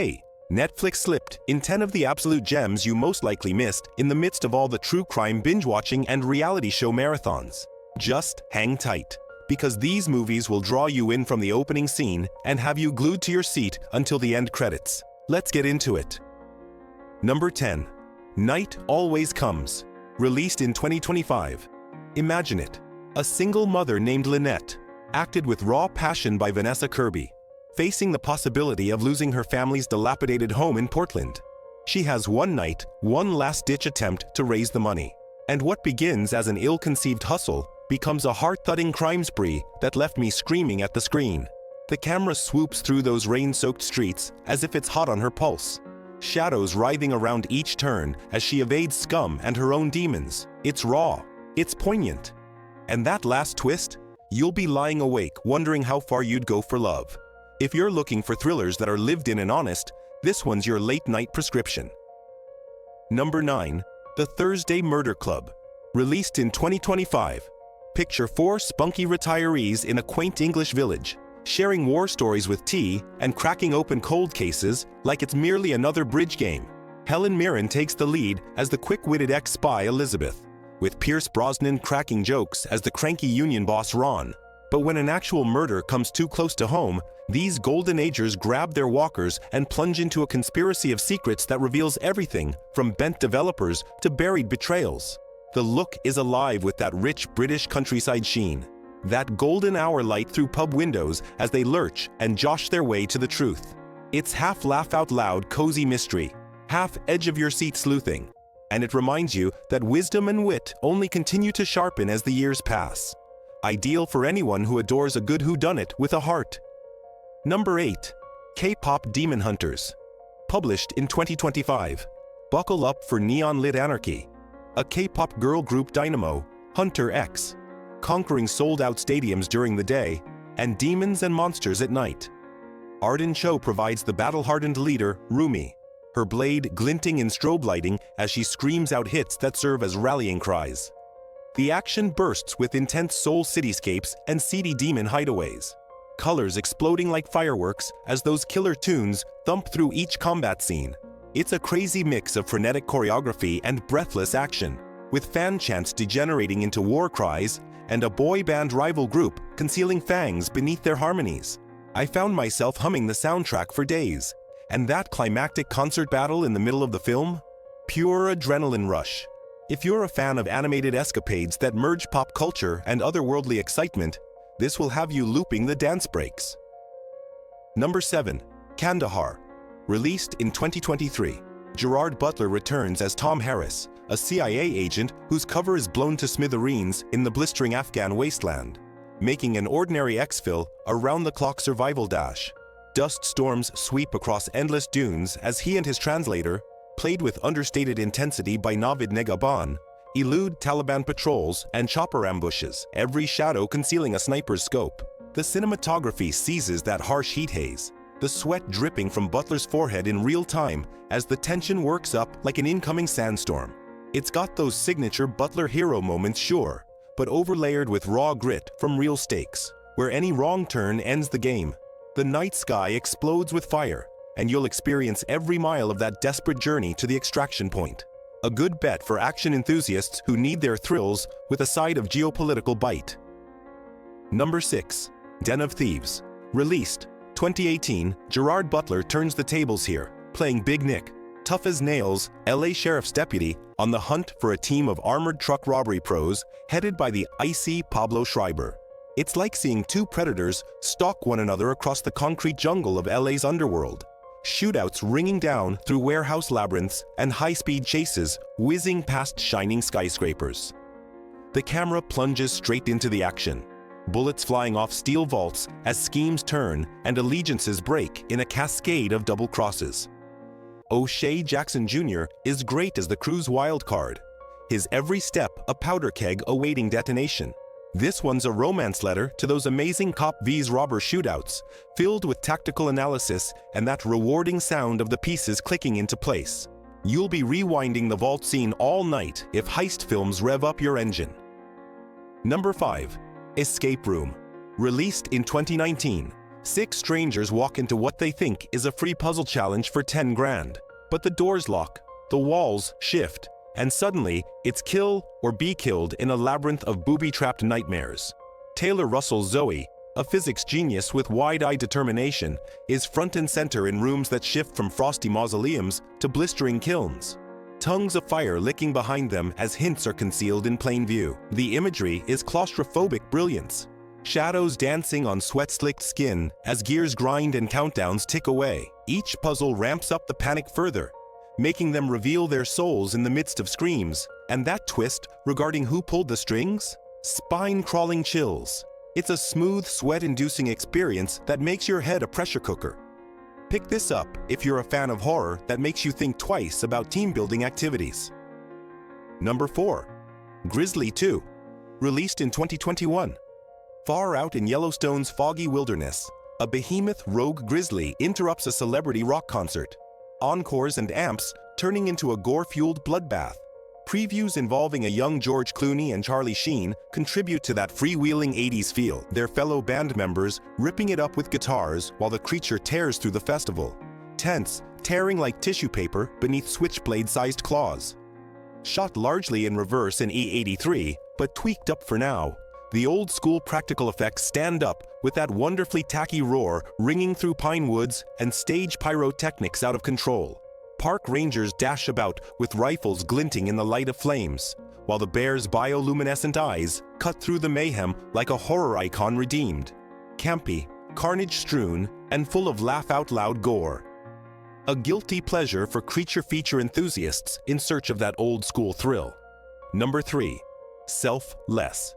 Hey, Netflix slipped in 10 of the absolute gems you most likely missed in the midst of all the true crime binge-watching and reality show marathons. Just hang tight, because these movies will draw you in from the opening scene and have you glued to your seat until the end credits. Let's get into it. Number 10. Night Always Comes. Released in 2025. Imagine it. A single mother named Lynette, acted with raw passion by Vanessa Kirby, facing the possibility of losing her family's dilapidated home in Portland. She has one night, one last-ditch attempt to raise the money. And what begins as an ill-conceived hustle becomes a heart-thudding crime spree that left me screaming at the screen. The camera swoops through those rain-soaked streets as if it's hot on her pulse. Shadows writhing around each turn as she evades scum and her own demons. It's raw. It's poignant. And that last twist? You'll be lying awake wondering how far you'd go for love. If you're looking for thrillers that are lived in and honest, this one's your late-night prescription. Number 9. The Thursday Murder Club. Released in 2025. Picture 4 spunky retirees in a quaint English village, sharing war stories with tea and cracking open cold cases like it's merely another bridge game. Helen Mirren takes the lead as the quick-witted ex-spy Elizabeth, with Pierce Brosnan cracking jokes as the cranky union boss Ron. But when an actual murder comes too close to home, these golden agers grab their walkers and plunge into a conspiracy of secrets that reveals everything from bent developers to buried betrayals. The look is alive with that rich British countryside sheen, that golden hour light through pub windows as they lurch and josh their way to the truth. It's half laugh-out-loud cozy mystery, half edge-of-your-seat sleuthing, and it reminds you that wisdom and wit only continue to sharpen as the years pass. Ideal for anyone who adores a good whodunit with a heart. Number 8. K-pop Demon Hunters. Published in 2025. Buckle up for neon-lit anarchy. A K-pop girl group dynamo, Hunter X, conquering sold-out stadiums during the day and demons and monsters at night. Arden Cho provides the battle-hardened leader, Rumi, her blade glinting in strobe lighting as she screams out hits that serve as rallying cries. The action bursts with intense soul cityscapes and seedy demon hideaways, colors exploding like fireworks as those killer tunes thump through each combat scene. It's a crazy mix of frenetic choreography and breathless action, with fan chants degenerating into war cries and a boy band rival group concealing fangs beneath their harmonies. I found myself humming the soundtrack for days, and that climactic concert battle in the middle of the film? Pure adrenaline rush. If you're a fan of animated escapades that merge pop culture and otherworldly excitement, this will have you looping the dance breaks. Number 7. Kandahar. Released in 2023. Gerard Butler returns as Tom Harris, a CIA agent whose cover is blown to smithereens in the blistering Afghan wasteland, making an ordinary exfil a round-the-clock survival dash. Dust storms sweep across endless dunes as he and his translator, played with understated intensity by Navid Negaban, elude Taliban patrols and chopper ambushes, every shadow concealing a sniper's scope. The cinematography seizes that harsh heat haze, the sweat dripping from Butler's forehead in real time as the tension works up like an incoming sandstorm. It's got those signature Butler hero moments, sure, but overlayered with raw grit from real stakes, where any wrong turn ends the game. The night sky explodes with fire, and you'll experience every mile of that desperate journey to the extraction point. A good bet for action enthusiasts who need their thrills with a side of geopolitical bite. Number 6. Den of Thieves. Released 2018, Gerard Butler turns the tables here, playing Big Nick, tough as nails, LA Sheriff's deputy, on the hunt for a team of armored truck robbery pros headed by the icy Pablo Schreiber. It's like seeing two predators stalk one another across the concrete jungle of LA's underworld. Shootouts ringing down through warehouse labyrinths and high-speed chases whizzing past shining skyscrapers. The camera plunges straight into the action, bullets flying off steel vaults as schemes turn and allegiances break in a cascade of double crosses. O'Shea Jackson Jr. is great as the crew's wild card, his every step a powder keg awaiting detonation. This one's a romance letter to those amazing Cop vs robber shootouts, filled with tactical analysis and that rewarding sound of the pieces clicking into place. You'll be rewinding the vault scene all night if heist films rev up your engine. Number 5. Escape Room. Released in 2019. Six strangers walk into what they think is a free puzzle challenge for 10 grand. But the doors lock, the walls shift, and suddenly it's kill or be killed in a labyrinth of booby-trapped nightmares. Taylor Russell's Zoe, a physics genius with wide-eyed determination, is front and center in rooms that shift from frosty mausoleums to blistering kilns. Tongues of fire licking behind them as hints are concealed in plain view. The imagery is claustrophobic brilliance. Shadows dancing on sweat-slicked skin as gears grind and countdowns tick away. Each puzzle ramps up the panic further, making them reveal their souls in the midst of screams. And that twist regarding who pulled the strings? Spine-crawling chills. It's a smooth, sweat-inducing experience that makes your head a pressure cooker. Pick this up if you're a fan of horror that makes you think twice about team-building activities. Number 4. Grizzly 2. Released in 2021. Far out in Yellowstone's foggy wilderness, a behemoth rogue grizzly interrupts a celebrity rock concert. Encores and amps turning into a gore-fueled bloodbath. Previews involving a young George Clooney and Charlie Sheen contribute to that freewheeling 80s feel, their fellow band members ripping it up with guitars while the creature tears through the festival. Tense, tearing like tissue paper beneath switchblade-sized claws. Shot largely in reverse in E83, but tweaked up for now, the old-school practical effects stand up with that wonderfully tacky roar ringing through pine woods and stage pyrotechnics out of control. Park rangers dash about with rifles glinting in the light of flames, while the bear's bioluminescent eyes cut through the mayhem like a horror icon redeemed. Campy, carnage-strewn, and full of laugh-out-loud gore. A guilty pleasure for creature feature enthusiasts in search of that old-school thrill. Number 3. Selfless.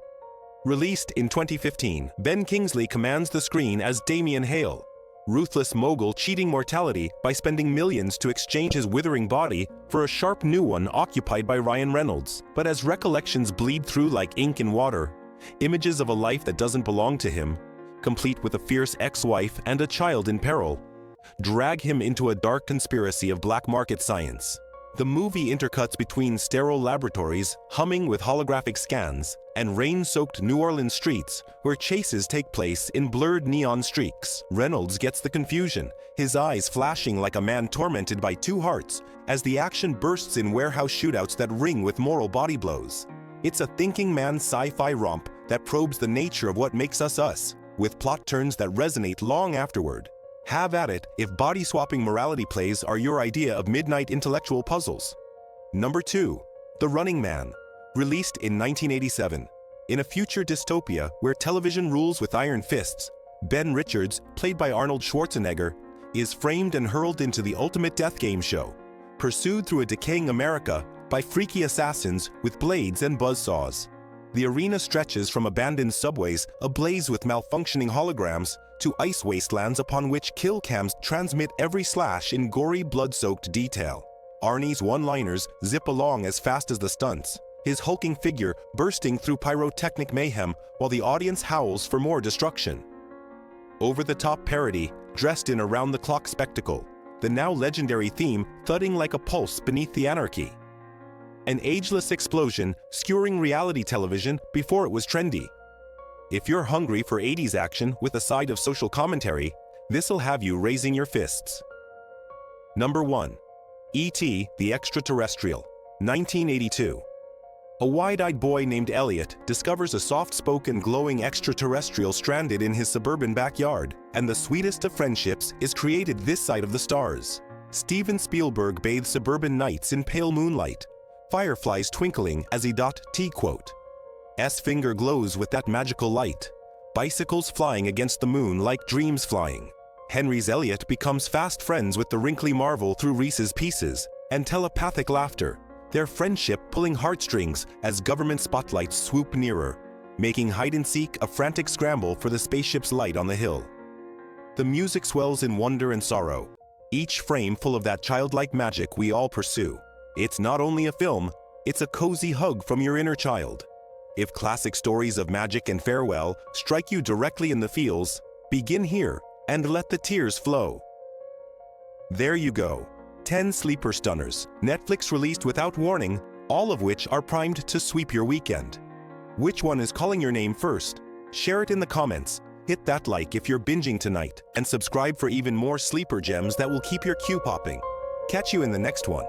Released in 2015, Ben Kingsley commands the screen as Damien Hale, ruthless mogul cheating mortality by spending millions to exchange his withering body for a sharp new one occupied by Ryan Reynolds. But as recollections bleed through like ink in water, images of a life that doesn't belong to him, complete with a fierce ex-wife and a child in peril, drag him into a dark conspiracy of black market science. The movie intercuts between sterile laboratories humming with holographic scans and rain-soaked New Orleans streets where chases take place in blurred neon streaks. Reynolds gets the confusion, his eyes flashing like a man tormented by two hearts as the action bursts in warehouse shootouts that ring with moral body blows. It's a thinking man's sci-fi romp that probes the nature of what makes us us, with plot turns that resonate long afterward. Have at it if body-swapping morality plays are your idea of midnight intellectual puzzles. Number 2. The Running Man. Released in 1987. In a future dystopia where television rules with iron fists, Ben Richards, played by Arnold Schwarzenegger, is framed and hurled into the ultimate death game show, pursued through a decaying America by freaky assassins with blades and buzzsaws. The arena stretches from abandoned subways ablaze with malfunctioning holograms to ice wastelands upon which kill cams transmit every slash in gory, blood-soaked detail. Arnie's one-liners zip along as fast as the stunts, his hulking figure bursting through pyrotechnic mayhem while the audience howls for more destruction. Over-the-top parody, dressed in around-the-clock spectacle, the now legendary theme thudding like a pulse beneath the anarchy. An ageless explosion skewering reality television before it was trendy. If you're hungry for 80s action with a side of social commentary, this'll have you raising your fists. Number 1. E.T. the Extraterrestrial, 1982. A wide-eyed boy named Elliot discovers a soft-spoken, glowing extraterrestrial stranded in his suburban backyard, and the sweetest of friendships is created this side of the stars. Steven Spielberg bathes suburban nights in pale moonlight, fireflies twinkling as he .T-quote. S finger glows with that magical light. Bicycles flying against the moon like dreams flying. Henry's Elliot becomes fast friends with the wrinkly Marvel through Reese's Pieces and telepathic laughter, their friendship pulling heartstrings as government spotlights swoop nearer, making hide-and-seek a frantic scramble for the spaceship's light on the hill. The music swells in wonder and sorrow, each frame full of that childlike magic we all pursue. It's not only a film, it's a cozy hug from your inner child. If classic stories of magic and farewell strike you directly in the feels, begin here and let the tears flow. There you go. 10 sleeper stunners, Netflix released without warning, all of which are primed to sweep your weekend. Which one is calling your name first? Share it in the comments, Hit that like if you're binging tonight, and subscribe for even more sleeper gems that will keep your queue popping. Catch you in the next one.